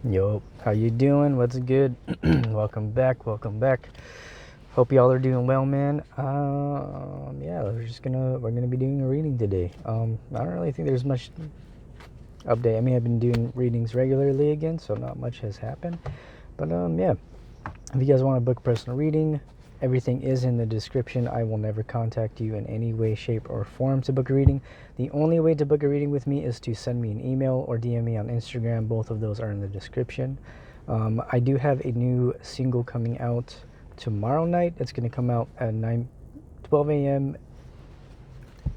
Yo, how you doing? What's good? Welcome back. Hope y'all are doing well, man. Yeah, we're gonna be doing a reading today. I don't really think there's much update. I mean, I've been doing readings regularly again, so not much has happened. But yeah, if you guys want to book a personal reading, everything is in the description. I will never contact you in any way, shape, or form to book a reading. The only way to book a reading with me is to send me an email or DM me on Instagram. Both of those are in the description. I do have a new single coming out tomorrow night. It's going to come out at 12 a.m.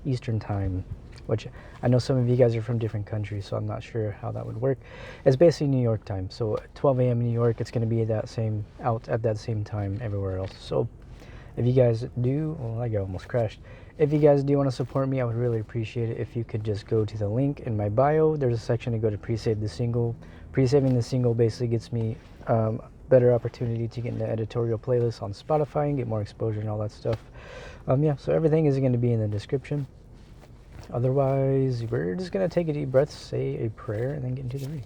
Eastern Time, which I know some of you guys are from different countries, so I'm not sure how that would work. It's basically New York time, so 12 a.m. New York, it's going to be out at that same time everywhere else. So if you guys do, well, I almost crashed. If you guys do want to support me, I would really appreciate it if you could just go to the link in my bio. There's a section to go to pre-save the single. Pre-saving the single basically gets me better opportunity to get in the editorial playlist on Spotify and get more exposure and all that stuff. Yeah, so everything is going to be in the description. Otherwise, we're just going to take a deep breath, say a prayer, and then get into the reading.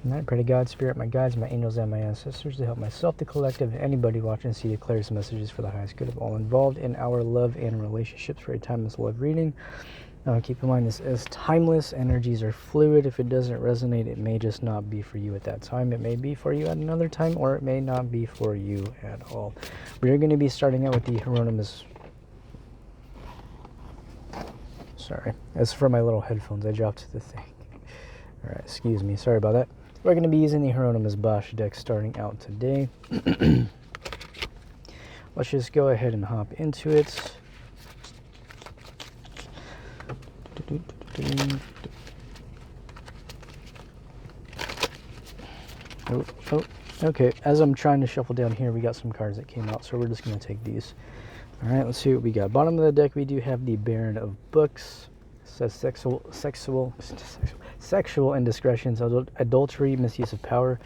And I pray to God, Spirit, my guides, my angels, and my ancestors to help myself, the collective, and anybody watching and see declare His messages for the highest good of all involved in our love and relationships for a timeless love reading. Keep in mind, this is timeless. Energies are fluid. If it doesn't resonate, it may just not be for you at that time. It may be for you at another time, or it may not be for you at all. We are going to be starting out with the Hieronymus. Sorry, that's for my little headphones. I dropped the thing. All right, excuse me. Sorry about that. We're going to be using the Hieronymus Bosch deck starting out today. Let's just go ahead and hop into it. Oh, okay. As I'm trying to shuffle down here, we got some cards that came out, so we're just going to take these. All right, let's see what we got. Bottom of the deck, we do have the Baron of Books. It says sexual indiscretions, adultery, misuse of power.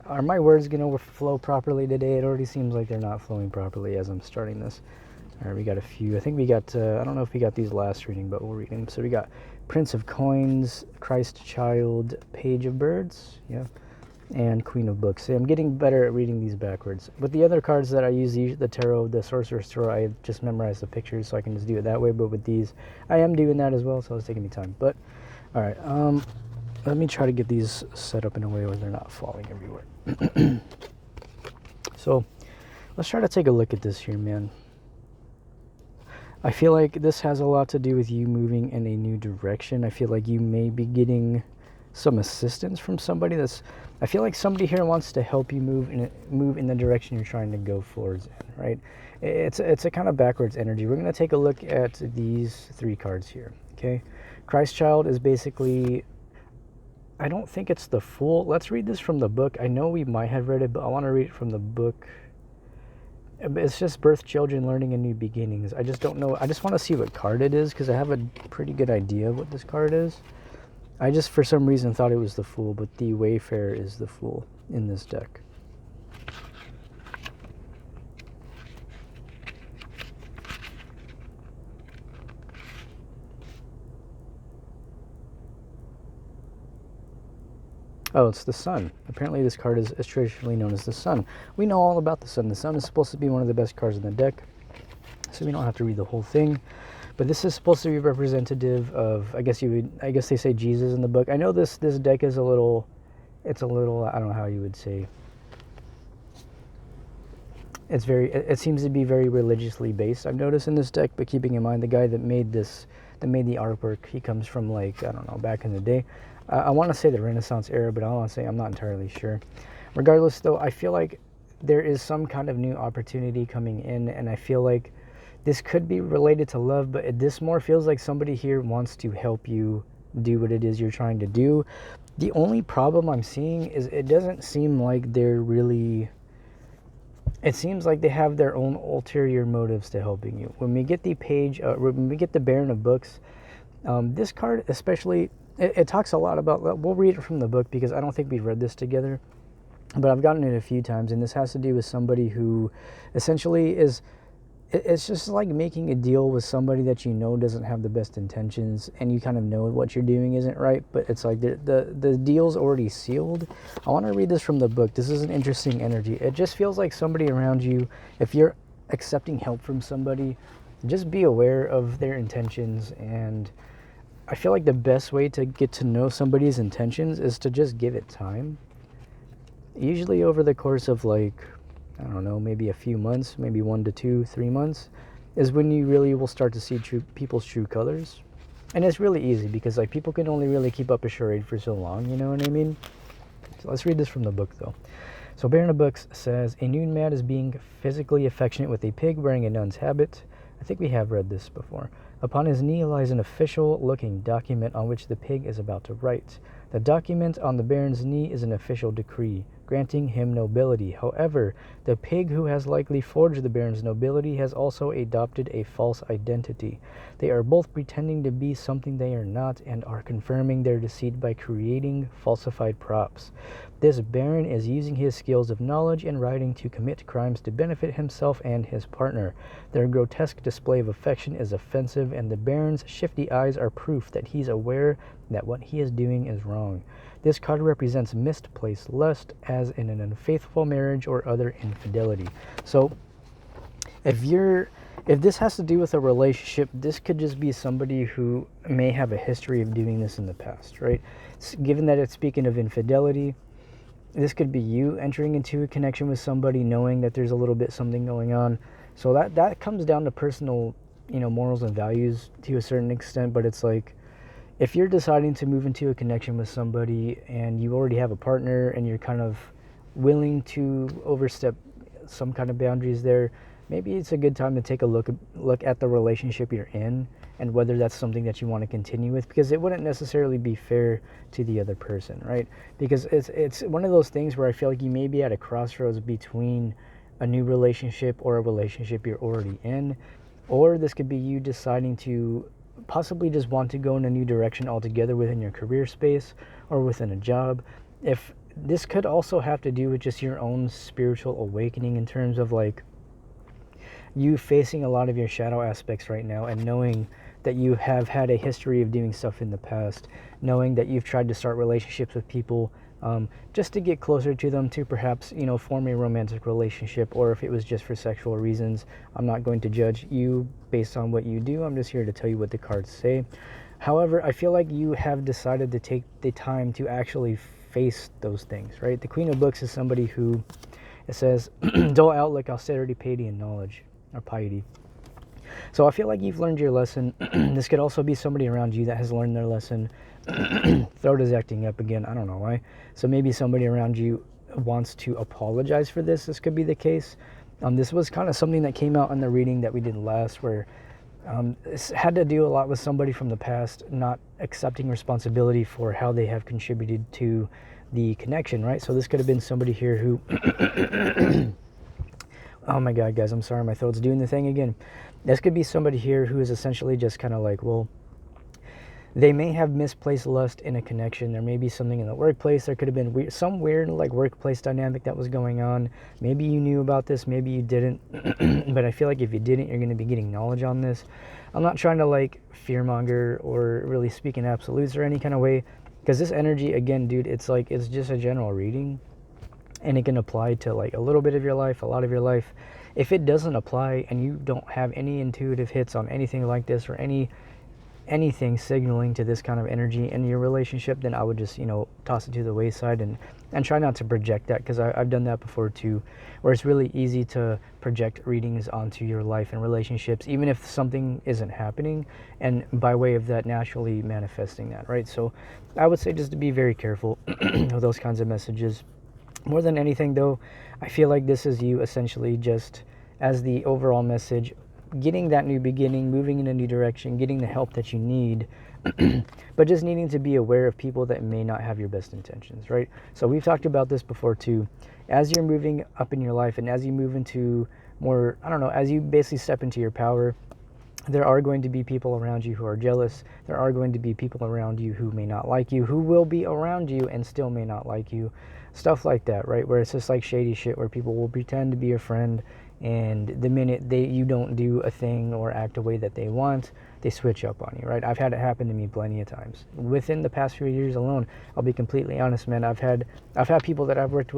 Are my words going to flow properly today? It already seems like they're not flowing properly as I'm starting this. All right, we got a few. I think we got, I don't know if we got these last reading, but we'll read them. So we got Prince of Coins, Christ Child, Page of Birds, yeah, and Queen of Books. See, I'm getting better at reading these backwards. With the other cards that I use, the Tarot, the Sorcerer's Tarot, I just memorize the pictures, so I can just do it that way. But with these, I am doing that as well, so it's taking me time. But, all right, let me try to get these set up in a way where they're not falling everywhere. So, let's try to take a look at this here, man. I feel like this has a lot to do with you moving in a new direction. I feel like you may be getting some assistance from somebody I feel like somebody here wants to help you move in the direction you're trying to go forwards in, right? It's a kind of backwards energy. We're going to take a look at these three cards here, okay? Christ Child is basically, I don't think it's the Fool. Let's read this from the book. I know we might have read it, but I want to read it from the book. It's just birth, children, learning, and new beginnings. I just don't know. I just want to see what card it is because I have a pretty good idea of what this card is. I just, for some reason, thought it was the Fool, but the Wayfarer is the Fool in this deck. Oh, it's the Sun. Apparently this card is traditionally known as the Sun. We know all about the Sun. The Sun is supposed to be one of the best cards in the deck, so we don't have to read the whole thing. But this is supposed to be representative of, I guess they say Jesus in the book. I know this deck is it's a little, I don't know how you would say. It seems to be very religiously based, I've noticed in this deck, but keeping in mind the guy that made the artwork, he comes from, like, I don't know, back in the day. I want to say the Renaissance era, but I want to say I'm not entirely sure. Regardless, though, I feel like there is some kind of new opportunity coming in, and I feel like this could be related to love, but this more feels like somebody here wants to help you do what it is you're trying to do. The only problem I'm seeing is it doesn't seem like they're really... It seems like they have their own ulterior motives to helping you. When we get the when we get the Baron of Books, this card especially, it talks a lot about, we'll read it from the book because I don't think we've read this together, but I've gotten it a few times, and this has to do with somebody who essentially is it's just like making a deal with somebody that you know doesn't have the best intentions, and you kind of know what you're doing isn't right, but it's like the deal's already sealed. I want to read this from the book. This is an interesting energy. It just feels like somebody around you, if you're accepting help from somebody, just be aware of their intentions. And I feel like the best way to get to know somebody's intentions is to just give it time. Usually over the course of, like, I don't know, maybe a few months, maybe 1 to 2, 3 months, is when you really will start to see people's true colors. And it's really easy because, like, people can only really keep up a charade for so long, you know what I mean? So let's read this from the book, though. So Baron of Books says, a nude man is being physically affectionate with a pig wearing a nun's habit. I think we have read this before. Upon his knee lies an official-looking document on which the pig is about to write. The document on the Baron's knee is an official decree, granting him nobility. However, the pig who has likely forged the Baron's nobility has also adopted a false identity. They are both pretending to be something they are not and are confirming their deceit by creating falsified props. This Baron is using his skills of knowledge and writing to commit crimes to benefit himself and his partner. Their grotesque display of affection is offensive, and the Baron's shifty eyes are proof that he's aware that what he is doing is wrong. This card represents misplaced lust, as in an unfaithful marriage or other infidelity. So if this has to do with a relationship, this could just be somebody who may have a history of doing this in the past, right? Given that it's speaking of infidelity, this could be you entering into a connection with somebody knowing that there's a little bit something going on. So that comes down to personal, morals and values to a certain extent. But it's like, if you're deciding to move into a connection with somebody and you already have a partner and you're kind of willing to overstep some kind of boundaries there, maybe it's a good time to take a look at the relationship you're in and whether that's something that you want to continue with, because it wouldn't necessarily be fair to the other person, right? Because it's one of those things where I feel like you may be at a crossroads between a new relationship or a relationship you're already in, or this could be you deciding to possibly just want to go in a new direction altogether within your career space or within a job. If this could also have to do with just your own spiritual awakening, in terms of like you facing a lot of your shadow aspects right now and knowing that you have had a history of doing stuff in the past, knowing that you've tried to start relationships with people just to get closer to them, to perhaps, form a romantic relationship, or if it was just for sexual reasons. I'm not going to judge you based on what you do. I'm just here to tell you what the cards say. However, I feel like you have decided to take the time to actually face those things, right? The Queen of Books is somebody who, it says, dull outlook, austerity, piety, and knowledge, or piety. So I feel like you've learned your lesson. This could also be somebody around you that has learned their lesson. Throat is acting up again. I don't know why. So maybe somebody around you wants to apologize for this. This could be the case. This was kind of something that came out in the reading that we did last, where this had to do a lot with somebody from the past not accepting responsibility for how they have contributed to the connection, right? So this could have been somebody here who oh my god, guys, I'm sorry, my throat's doing the thing again. This could be somebody here who is essentially just kind of like, well, they may have misplaced lust in a connection. There may be something in the workplace. There could have been some weird like workplace dynamic that was going on. Maybe you knew about this, maybe you didn't. But I feel like if you didn't, you're going to be getting knowledge on this. I'm not trying to like fearmonger or really speak in absolutes or any kind of way, because this energy, again, dude, it's like, it's just a general reading, and it can apply to like a little bit of your life, a lot of your life. If it doesn't apply and you don't have any intuitive hits on anything like this, or anything signaling to this kind of energy in your relationship, then I would just, toss it to the wayside and try not to project that, because I've done that before too, where it's really easy to project readings onto your life and relationships, even if something isn't happening, and by way of that naturally manifesting that, right? So I would say just to be very careful with those kinds of messages. More than anything though, I feel like this is you essentially just, as the overall message, getting that new beginning, moving in a new direction, getting the help that you need, but just needing to be aware of people that may not have your best intentions, right? So we've talked about this before too. As you're moving up in your life, and as you move into more, as you basically step into your power, there are going to be people around you who are jealous. There are going to be people around you who may not like you, who will be around you and still may not like you. Stuff like that, right? Where it's just like shady shit, where people will pretend to be your friend and the minute you don't do a thing or act a way that they want, they switch up on you, right? I've had it happen to me plenty of times. Within the past few years alone, I'll be completely honest, man. I've had people that I've worked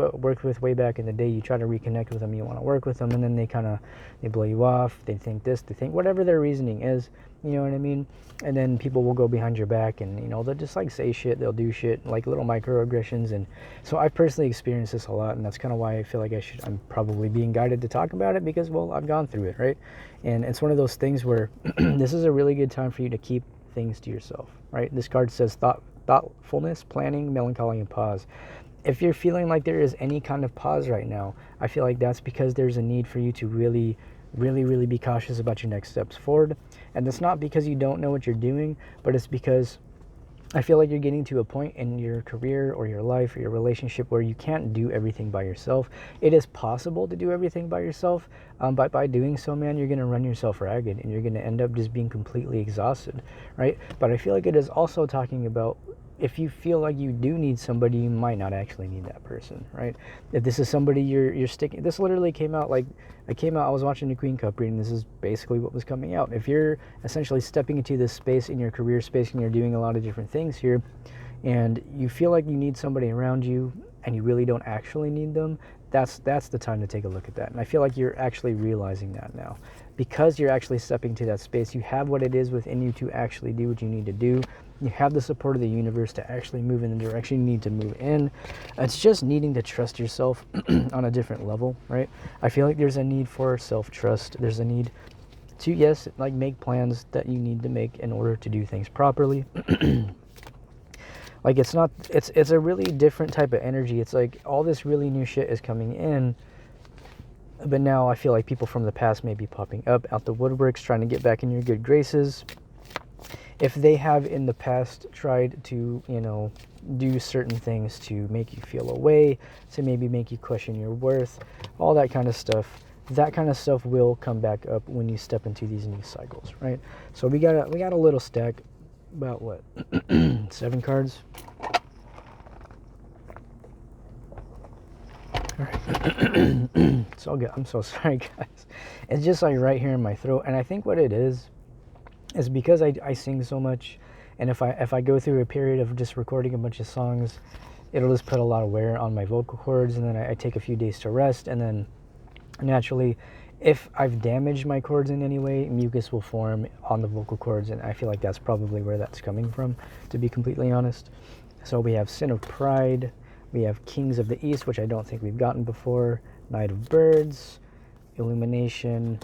with way back in the day. You try to reconnect with them, you want to work with them, and then they blow you off. They think this, they think whatever their reasoning is. You know what I mean? And then people will go behind your back and, they'll just like say shit, they'll do shit, like little microaggressions. And so I've personally experienced this a lot, and that's kind of why I feel like I'm probably being guided to talk about it, because, well, I've gone through it, right? And it's one of those things where this is a really good time for you to keep things to yourself, right? This card says thoughtfulness, planning, melancholy, and pause. If you're feeling like there is any kind of pause right now, I feel like that's because there's a need for you to really be cautious about your next steps forward. And it's not because you don't know what you're doing, but it's because I feel like you're getting to a point in your career or your life or your relationship where you can't do everything by yourself. It is possible to do everything by yourself, but by doing so, man, you're going to run yourself ragged and you're going to end up just being completely exhausted, right? But I feel like it is also talking about, if you feel like you do need somebody, you might not actually need that person, right? If this is somebody you're sticking, this literally came out, I was watching the Queen Cup reading, this is basically what was coming out. If you're essentially stepping into this space in your career space and you're doing a lot of different things here, and you feel like you need somebody around you and you really don't actually need them, that's the time to take a look at that. And I feel like you're actually realizing that now. Because you're actually stepping to that space, you have what it is within you to actually do what you need to do. You have the support of the universe to actually move in the direction you need to move in. It's just needing to trust yourself on a different level, right? I feel like there's a need for self-trust. There's a need to, yes, like make plans that you need to make in order to do things properly. Like it's a really different type of energy. It's like all this really new shit is coming in, but now I feel like people from the past may be popping up out the woodworks trying to get back in your good graces. If they have in the past tried to, do certain things to make you feel away, to maybe make you question your worth, all that kind of stuff will come back up when you step into these new cycles, right? So we got a little stack, about what, 7 cards. All right. It's all good. I'm so sorry, guys. It's just like right here in my throat, and I think what it is because I sing so much, and if I go through a period of just recording a bunch of songs, it'll just put a lot of wear on my vocal cords, and then I take a few days to rest, and then naturally, if I've damaged my cords in any way, mucus will form on the vocal cords, and I feel like that's probably where that's coming from, to be completely honest. So we have Sin of Pride, we have Kings of the East, which I don't think we've gotten before, Knight of Birds, Illumination,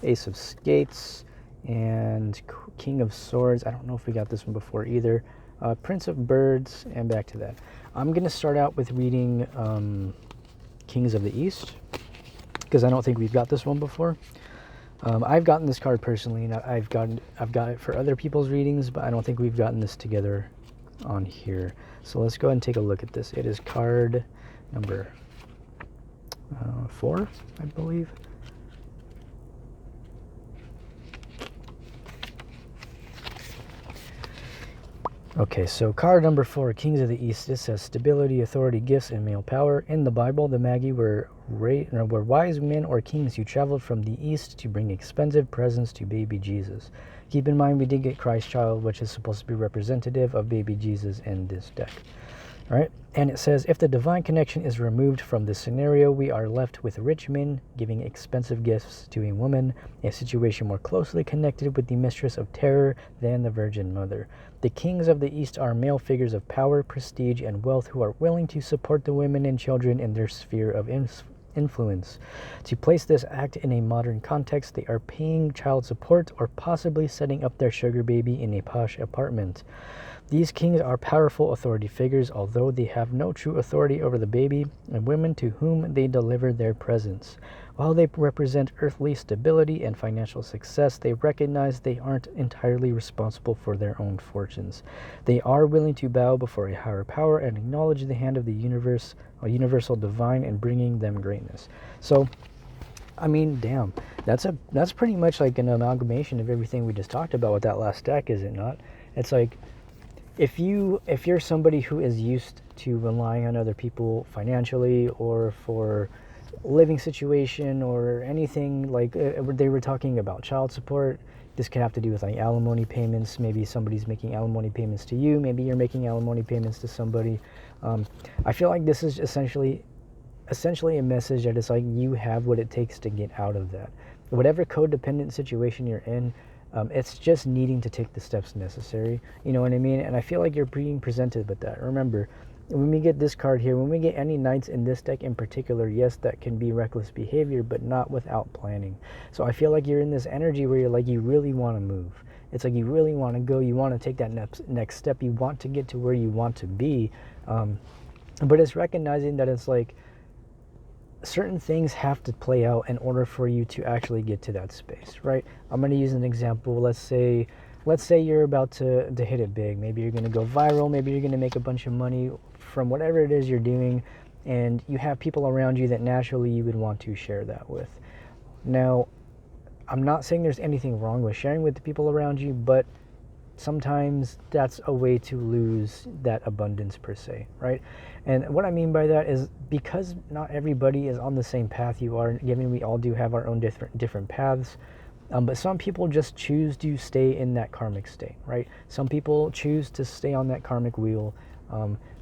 Ace of Skates, and King of Swords. I don't know if we got this one before either. Prince of Birds, and back to that. I'm going to start out with reading Kings of the East, because I don't think we've got this one before. I've gotten this card personally, and I've got it for other people's readings, but I don't think we've gotten this together on here. So let's go ahead and take a look at this. It is card number 4, I believe. Okay, so card number 4, Kings of the East. It says stability, authority, gifts, and male power. In the Bible, the Magi were wise men or kings who traveled from the East to bring expensive presents to baby Jesus. Keep in mind, we did get Christ child, which is supposed to be representative of baby Jesus in this deck. All right, and it says, if the divine connection is removed from this scenario, we are left with rich men giving expensive gifts to a woman, a situation more closely connected with the mistress of terror than the Virgin Mother. The kings of the East are male figures of power, prestige, and wealth who are willing to support the women and children in their sphere of influence. To place this act in a modern context, they are paying child support or possibly setting up their sugar baby in a posh apartment. These kings are powerful authority figures, although they have no true authority over the baby and women to whom they deliver their presents. While they represent earthly stability and financial success, they recognize they aren't entirely responsible for their own fortunes. They are willing to bow before a higher power and acknowledge the hand of the universe, a universal divine, in bringing them greatness. So, I mean, damn, that's pretty much like an amalgamation of everything we just talked about with that last deck, is it not? It's like, if you're somebody who is used to relying on other people financially or for living situation or anything, like they were talking about child support. This could have to do with like alimony payments. Maybe somebody's making alimony payments to you. Maybe you're making alimony payments to somebody. I feel like this is essentially a message that it's like you have what it takes to get out of that. Whatever codependent situation you're in, it's just needing to take the steps necessary. You know what I mean? And I feel like you're being presented with that. Remember, when we get this card here, when we get any knights in this deck in particular, yes, that can be reckless behavior, but not without planning. So I feel like you're in this energy where you're like, you really want to move. It's like you really want to go. You want to take that next step. You want to get to where you want to be. But it's recognizing that it's like certain things have to play out in order for you to actually get to that space, right? I'm going to use an example. Let's say you're about to hit it big. Maybe you're going to go viral. Maybe you're going to make a bunch of money from whatever it is you're doing, and you have people around you that naturally you would want to share that with. Now, I'm not saying there's anything wrong with sharing with the people around you, but sometimes that's a way to lose that abundance per se, right? And what I mean by that is because not everybody is on the same path you are, given we all do have our own different paths, but some people just choose to stay in that karmic state, right? Some people choose to stay on that karmic wheel.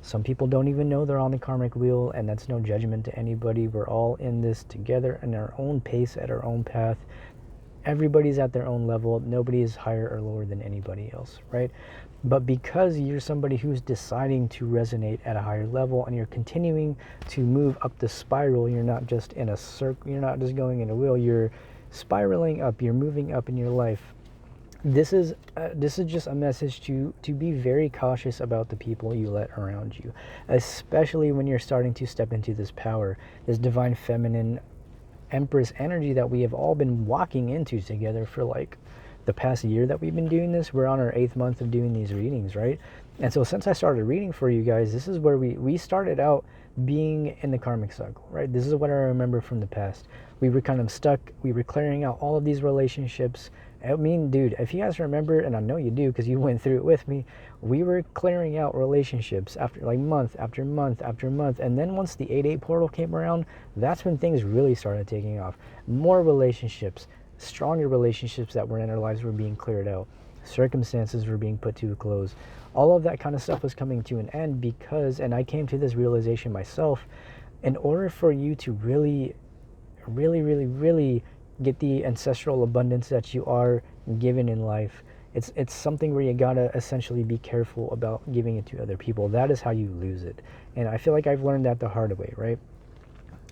Some people don't even know they're on the karmic wheel, and that's no judgment to anybody. We're all in this together in our own pace, at our own path. Everybody's at their own level. Nobody is higher or lower than anybody else, right? But because you're somebody who's deciding to resonate at a higher level and you're continuing to move up the spiral, you're not just in a circle, you're not just going in a wheel, you're spiraling up, you're moving up in your life. This is just a message to be very cautious about the people you let around you, especially when you're starting to step into this power, this divine feminine Empress energy that we have all been walking into together for like the past year that we've been doing this. We're on our 8th month of doing these readings, right? And so since I started reading for you guys, this is where we started out being in the karmic cycle, right? This is what I remember from the past. We were kind of stuck. We were clearing out all of these relationships. I mean, dude, if you guys remember, and I know you do because you went through it with me, we were clearing out relationships after like month after month after month. And then once the 8-8 portal came around, that's when things really started taking off. More relationships, stronger relationships that were in our lives were being cleared out. Circumstances were being put to a close. All of that kind of stuff was coming to an end because, and I came to this realization myself, in order for you to really get the ancestral abundance that you are given in life, it's something where you gotta essentially be careful about giving it to other people. That is how you lose it. And I feel like I've learned that the hard way, right?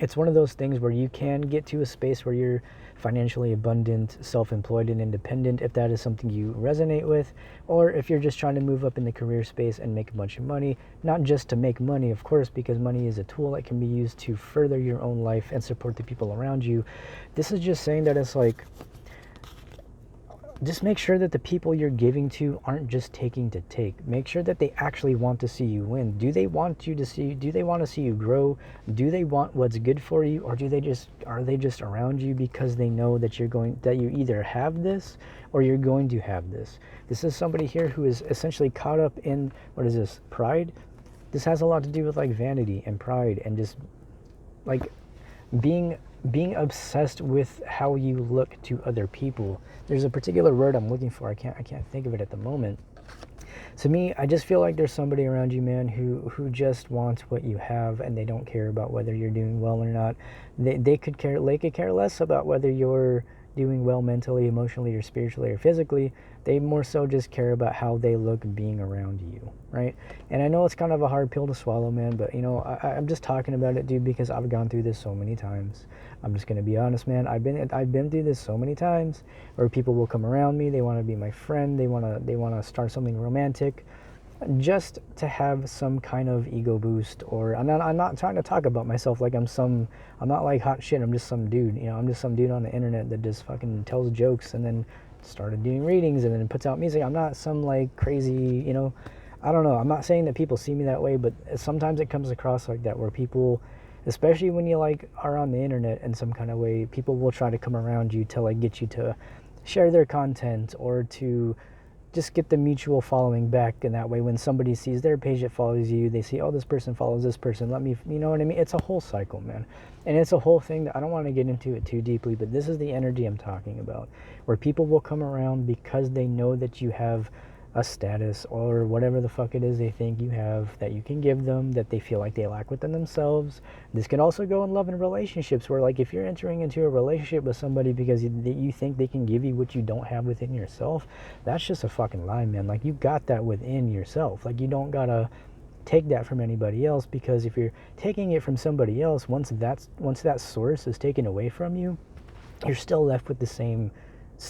It's one of those things where you can get to a space where you're financially abundant, self-employed, and independent, if that is something you resonate with, or if you're just trying to move up in the career space and make a bunch of money, not just to make money, of course, because money is a tool that can be used to further your own life and support the people around you. This is just saying that it's like, just make sure that the people you're giving to aren't just taking to take. Make sure that they actually want to see you win. Do they want to see you grow? Do they want what's good for you, or are they just around you because they know that you either have this or you're going to have this? This is somebody here who is essentially caught up in, what is this, pride? This has a lot to do with like vanity and pride and just like being obsessed with how you look to other people. There's a particular word I'm looking for. I can't think of it at the moment. To me, I just feel like there's somebody around you, man, who just wants what you have, and they don't care about whether you're doing well or not. They could care less about whether you're doing well mentally, emotionally, or spiritually, or physically. They more so just care about how they look being around you, right? And I know it's kind of a hard pill to swallow, man, but you know, I'm just talking about it, dude, because I've gone through this so many times. I'm just gonna be honest, man. I've been through this so many times where people will come around me, they want to be my friend, they want to start something romantic, just to have some kind of ego boost. Or I'm not trying to talk about myself like I'm not like hot shit. I'm just some dude, you know. I'm just some dude on the internet that just fucking tells jokes and then started doing readings and then puts out music. I'm not some like crazy, you know, I don't know. I'm not saying that people see me that way, but sometimes it comes across like that, where people, especially when you like are on the internet in some kind of way, people will try to come around you to like get you to share their content or to just get the mutual following back, and that way when somebody sees their page that follows you, they see, oh, this person follows this person, let me, you know what I mean? It's a whole cycle, man. And it's a whole thing that I don't want to get into it too deeply, but this is the energy I'm talking about, where people will come around because they know that you have a status or whatever the fuck it is they think you have that you can give them, that they feel like they lack within themselves. This can also go in love and relationships, where like if you're entering into a relationship with somebody because you think they can give you what you don't have within yourself, that's just a fucking lie, man. Like, you got that within yourself. Like, you don't gotta take that from anybody else, because if you're taking it from somebody else, once that source is taken away from you, you're still left with the same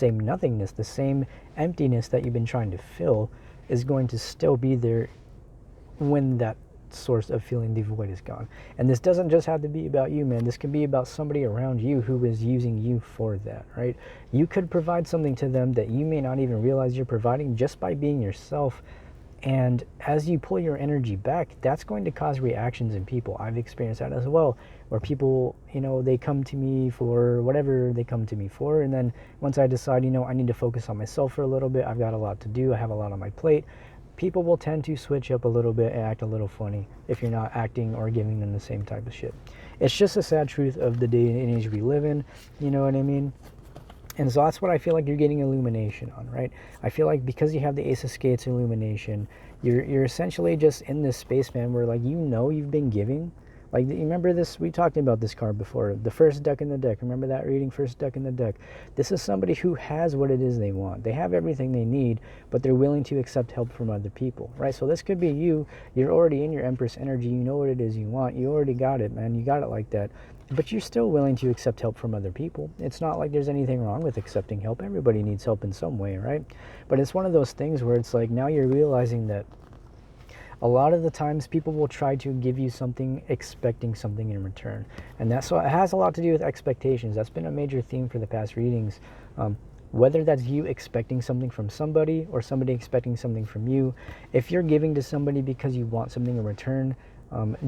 nothingness. The same emptiness that you've been trying to fill is going to still be there when that source of feeling the void is gone. And this doesn't just have to be about you, man. This can be about somebody around you who is using you for that, right? You could provide something to them that you may not even realize you're providing just by being yourself. And as you pull your energy back, that's going to cause reactions in people. I've experienced that as well, where people, you know, they come to me for whatever they come to me for. And then once I decide, you know, I need to focus on myself for a little bit, I've got a lot to do, I have a lot on my plate, people will tend to switch up a little bit and act a little funny if you're not acting or giving them the same type of shit. It's just a sad truth of the day and age we live in, you know what I mean? And so that's what I feel like you're getting illumination on, right? I feel like because you have the Ace of Skates illumination, you're essentially just in this space, man, where like, you know, you've been giving. Like, you remember this? We talked about this card before. The first deck in the deck. Remember that reading? First deck in the deck. This is somebody who has what it is they want. They have everything they need, but they're willing to accept help from other people, right? So this could be you. You're already in your Empress energy. You know what it is you want. You already got it, man. You got it like that. But you're still willing to accept help from other people. It's not like there's anything wrong with accepting help. Everybody needs help in some way, right? But it's one of those things where it's like, now you're realizing that a lot of the times people will try to give you something expecting something in return. And that's what it has a lot to do with expectations. That's been a major theme for the past readings. Whether that's you expecting something from somebody or somebody expecting something from you, if you're giving to somebody because you want something in return,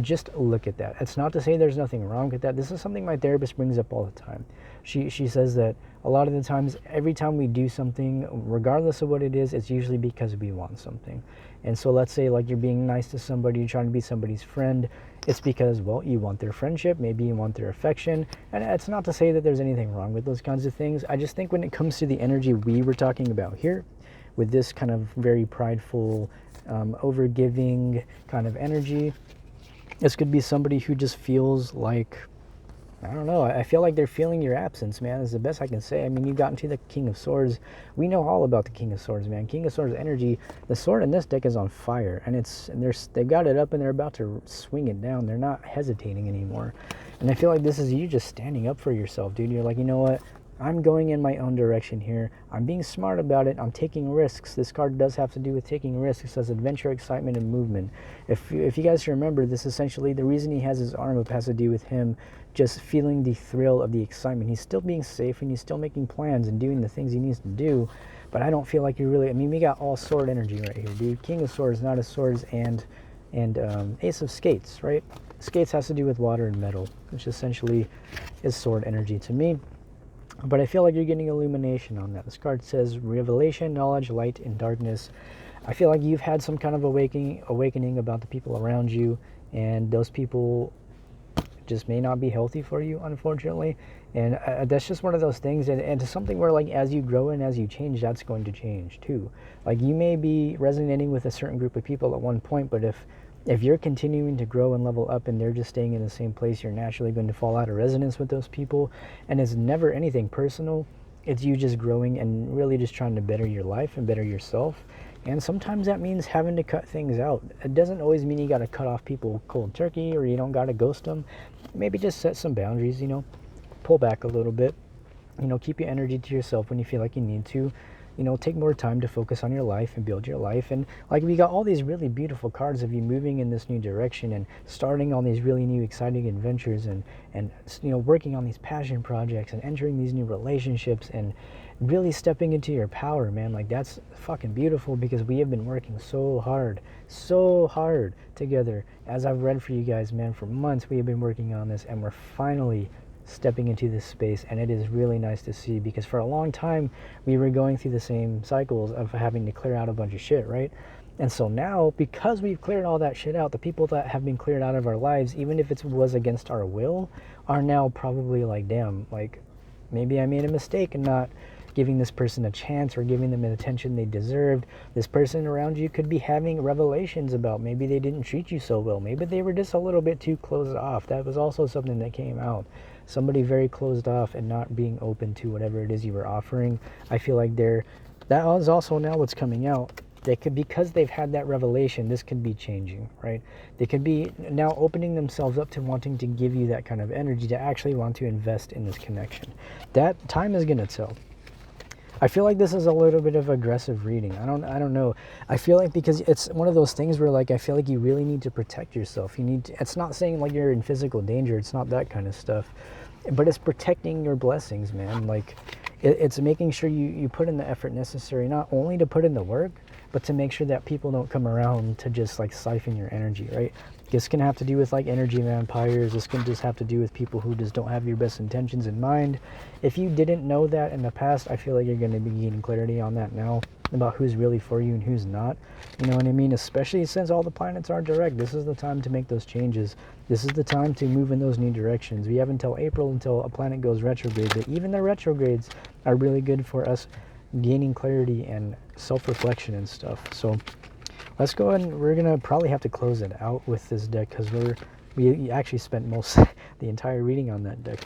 just look at that. It's not to say there's nothing wrong with that. This is something my therapist brings up all the time. She says that a lot of the times, every time we do something, regardless of what it is, it's usually because we want something. And so let's say like you're being nice to somebody, you're trying to be somebody's friend, it's because, well, you want their friendship, maybe you want their affection. And it's not to say that there's anything wrong with those kinds of things. I just think when it comes to the energy we were talking about here, with this kind of very prideful, over-giving kind of energy, this could be somebody who just feels like, I don't know, I feel like they're feeling your absence, man, is the best I can say. I mean, you got into the King of Swords. We know all about the King of Swords, man. King of Swords energy, the sword in this deck is on fire, and they've got it up and they're about to swing it down. They're not hesitating anymore. And I feel like this is you just standing up for yourself, dude. You're like, you know what? I'm going in my own direction here. I'm being smart about it. I'm taking risks. This card does have to do with taking risks. It says adventure, excitement, and movement. If you guys remember, this essentially, the reason he has his arm up has to do with him just feeling the thrill of the excitement. He's still being safe and he's still making plans and doing the things he needs to do. But I don't feel like you're really, I mean, we got all sword energy right here, dude. King of Swords, Knight of Swords, and Ace of Skates, right? Skates has to do with water and metal, which essentially is sword energy to me. But I feel like you're getting illumination on that. This card says revelation, knowledge, light, and darkness. I feel like you've had some kind of awakening about the people around you, and those people just may not be healthy for you, unfortunately. And that's just one of those things. And it's something where, like, as you grow and as you change, that's going to change too. Like, you may be resonating with a certain group of people at one point, but if you're continuing to grow and level up and they're just staying in the same place, you're naturally going to fall out of resonance with those people. And it's never anything personal. It's you just growing and really just trying to better your life and better yourself. And sometimes that means having to cut things out. It doesn't always mean you got to cut off people cold turkey or you don't got to ghost them. Maybe just set some boundaries, you know, pull back a little bit, you know, keep your energy to yourself when you feel like you need to. You know, take more time to focus on your life and build your life. And like, we got all these really beautiful cards of you moving in this new direction and starting on these really new exciting adventures and you know, working on these passion projects and entering these new relationships and really stepping into your power, man. Like, that's fucking beautiful, because we have been working so hard together. As I've read for you guys, man, for months we have been working on this, and we're finally stepping into this space, and it is really nice to see, because for a long time we were going through the same cycles of having to clear out a bunch of shit, right? And so now, because we've cleared all that shit out, the people that have been cleared out of our lives, even if it was against our will, are now probably like, damn, like, maybe I made a mistake in not giving this person a chance or giving them the attention they deserved. This person around you could be having revelations about maybe they didn't treat you so well. Maybe they were just a little bit too closed off. That was also something that came out. Somebody very closed off and not being open to whatever it is you were offering. I feel like that is also now what's coming out. They could, because they've had that revelation, this could be changing, right? They could be now opening themselves up to wanting to give you that kind of energy, to actually want to invest in this connection. That time is going to tell. I feel like this is a little bit of aggressive reading. I don't know. I feel like, because it's one of those things where, like, I feel like you really need to protect yourself. You need to, it's not saying like you're in physical danger. It's not that kind of stuff, but it's protecting your blessings, man. Like, it's making sure you put in the effort necessary, not only to put in the work, but to make sure that people don't come around to just like siphon your energy, right? This can have to do with like energy vampires. This can just have to do with people who just don't have your best intentions in mind. If you didn't know that in the past, I feel like you're going to be gaining clarity on that now, about who's really for you and who's not. You know what I mean? Especially since all the planets are direct. This is the time to make those changes. This is the time to move in those new directions. We have until April until a planet goes retrograde, but even the retrogrades are really good for us gaining clarity and self-reflection and stuff. So let's go ahead, and we're gonna probably have to close it out with this deck, because we actually spent most the entire reading on that deck.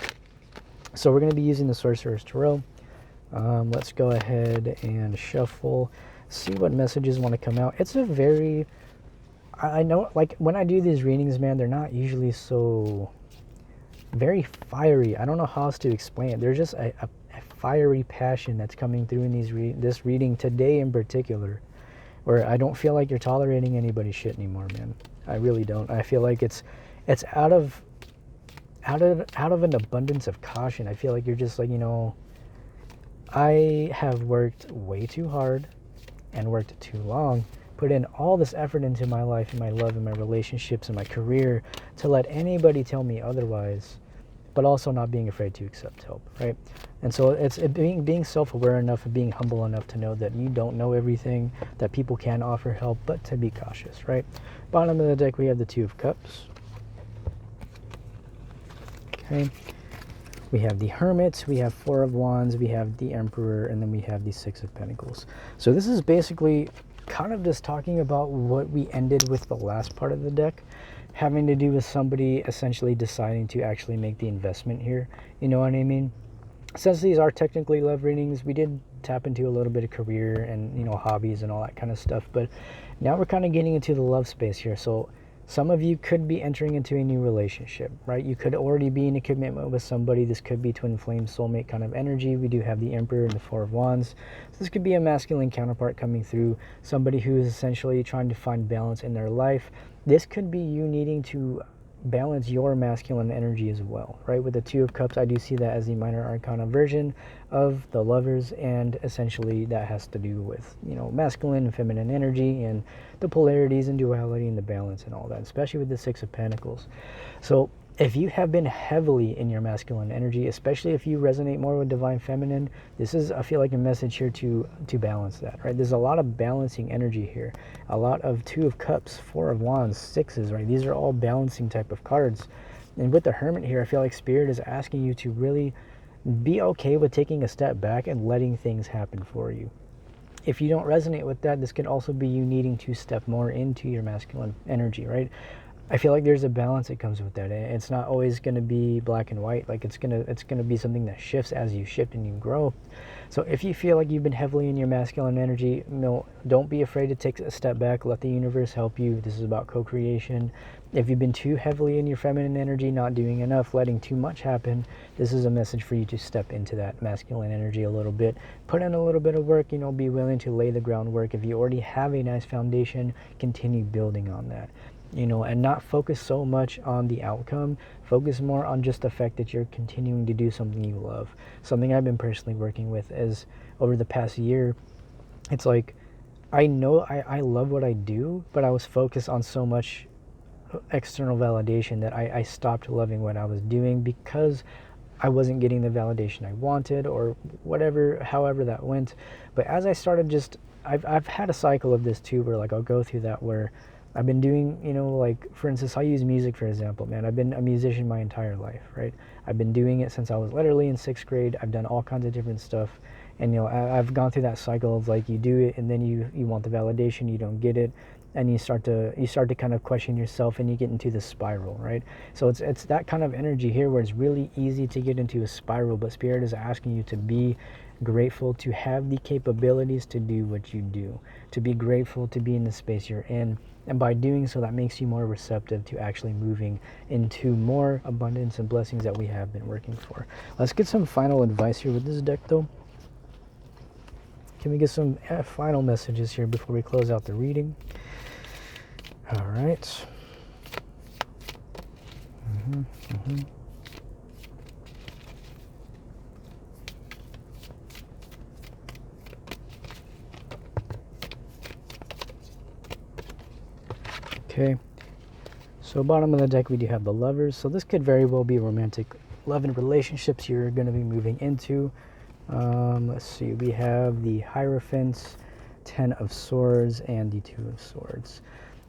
So we're gonna be using the Sorcerer's Tarot. Let's go ahead and shuffle, see what messages want to come out. It's a very, I know, like, when I do these readings, man, they're not usually so very fiery. I don't know how else to explain it. There's just a fiery passion that's coming through in this reading today in particular, where I don't feel like you're tolerating anybody's shit anymore, man. I really don't. I feel like it's out of an abundance of caution. I feel like you're just like, you know, I have worked way too hard and worked too long, put in all this effort into my life and my love and my relationships and my career, to let anybody tell me otherwise, but also not being afraid to accept help, right? And so it's being self-aware enough and being humble enough to know that you don't know everything, that people can offer help, but to be cautious, right? Bottom of the deck, we have the Two of Cups. Okay. We have the Hermit, we have Four of Wands, we have the Emperor, and then we have the Six of Pentacles. So this is basically kind of just talking about what we ended with the last part of the deck, having to do with somebody essentially deciding to actually make the investment here. You know what I mean? Since these are technically love readings, we did tap into a little bit of career and, you know, hobbies and all that kind of stuff, but now we're kind of getting into the love space here. So some of you could be entering into a new relationship, right? You could already be in a commitment with somebody. This could be twin flame soulmate kind of energy. We do have the Emperor and the Four of Wands. So this could be a masculine counterpart coming through, somebody who is essentially trying to find balance in their life. This could be you needing to balance your masculine energy as well, right? With the Two of Cups, I do see that as the minor arcana version of the Lovers, and essentially that has to do with, you know, masculine and feminine energy and the polarities and duality and the balance and all that, especially with the Six of Pentacles. So if you have been heavily in your masculine energy, especially if you resonate more with divine feminine, this is, I feel like, a message here to balance that, right? There's a lot of balancing energy here, a lot of Two of Cups, Four of Wands, Sixes, right? These are all balancing type of cards. And with the Hermit here, I feel like Spirit is asking you to really be okay with taking a step back and letting things happen for you. If you don't resonate with that, this could also be you needing to step more into your masculine energy, right? I feel like there's a balance that comes with that. It's not always going to be black and white. Like, it's gonna be something that shifts as you shift and you grow. So if you feel like you've been heavily in your masculine energy, no, don't be afraid to take a step back. Let the universe help you. This is about co-creation. If you've been too heavily in your feminine energy, not doing enough, letting too much happen, this is a message for you to step into that masculine energy a little bit. Put in a little bit of work, you know, be willing to lay the groundwork. If you already have a nice foundation, continue building on that. You know, and not focus so much on the outcome. Focus more on just the fact that you're continuing to do something you love. Something I've been personally working with is, over the past year, it's like, I know I love what I do, but I was focused on so much external validation that I stopped loving what I was doing, because I wasn't getting the validation I wanted, or whatever, however that went. But as I started just, I've had a cycle of this too, where like I'll go through that, where I've been doing, like for instance, I'll use music for example, man. I've been a musician my entire life, right? I've been doing it since I was literally in 6th grade. I've done all kinds of different stuff. And I've gone through that cycle of like, you do it and then you want the validation, you don't get it, and you start to kind of question yourself, and you get into this spiral, right? So it's that kind of energy here, where it's really easy to get into a spiral, but Spirit is asking you to be grateful, to have the capabilities to do what you do, to be grateful to be in the space you're in. And by doing so, that makes you more receptive to actually moving into more abundance and blessings that we have been working for. Let's get some final advice here with this deck though. Can we get some final messages here before we close out the reading? All right. Okay. So bottom of the deck, we do have the Lovers. So this could very well be romantic love and relationships you're going to be moving into. Let's see. We have the Hierophant, 10 of Swords, and the 2 of Swords.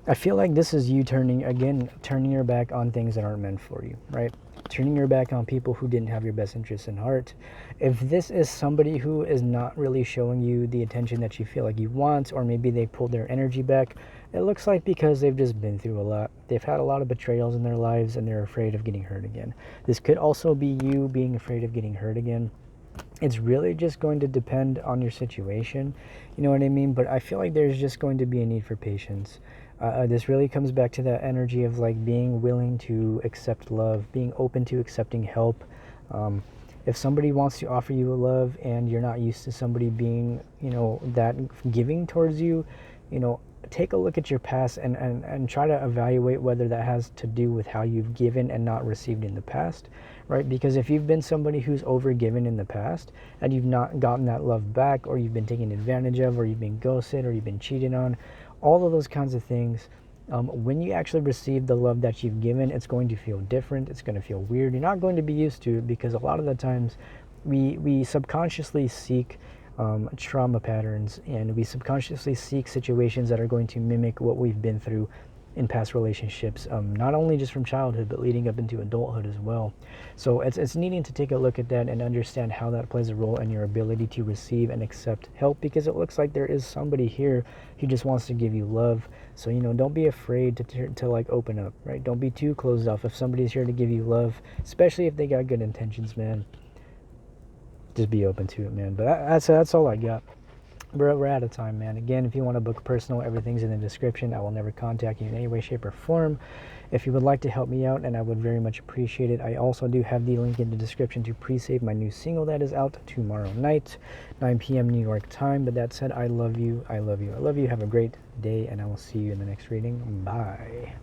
I feel like this is you turning your back on things that aren't meant for you, right? Turning your back on people who didn't have your best interests in heart. If this is somebody who is not really showing you the attention that you feel like you want, or maybe they pulled their energy back, it looks like because they've just been through a lot. They've had a lot of betrayals in their lives, and they're afraid of getting hurt again. This could also be you being afraid of getting hurt again. It's really just going to depend on your situation, you know what I mean? But I feel like there's just going to be a need for patience. This really comes back to that energy of like being willing to accept love, being open to accepting help. If somebody wants to offer you a love and you're not used to somebody being, that giving towards you, take a look at your past and try to evaluate whether that has to do with how you've given and not received in the past, right? Because if you've been somebody who's overgiven in the past and you've not gotten that love back, or you've been taken advantage of, or you've been ghosted, or you've been cheated on, all of those kinds of things, when you actually receive the love that you've given, it's going to feel different. It's going to feel weird. You're not going to be used to it, because a lot of the times we subconsciously seek trauma patterns, and we subconsciously seek situations that are going to mimic what we've been through in past relationships, not only just from childhood but leading up into adulthood as well. So it's needing to take a look at that and understand how that plays a role in your ability to receive and accept help, because it looks like there is somebody here who just wants to give you love. So don't be afraid to like open up, right? Don't be too closed off. If somebody's here to give you love, especially if they got good intentions, man, just be open to it, man. But that's all I got. We're out of time, man. Again, if you want to book personal, everything's in the description. I will never contact you in any way, shape, or form. If you would like to help me out, and I would very much appreciate it, I also do have the link in the description to pre-save my new single that is out tomorrow night, 9 p.m. New York time. But that said, I love you. I love you. I love you. Have a great day, and I will see you in the next reading. Bye.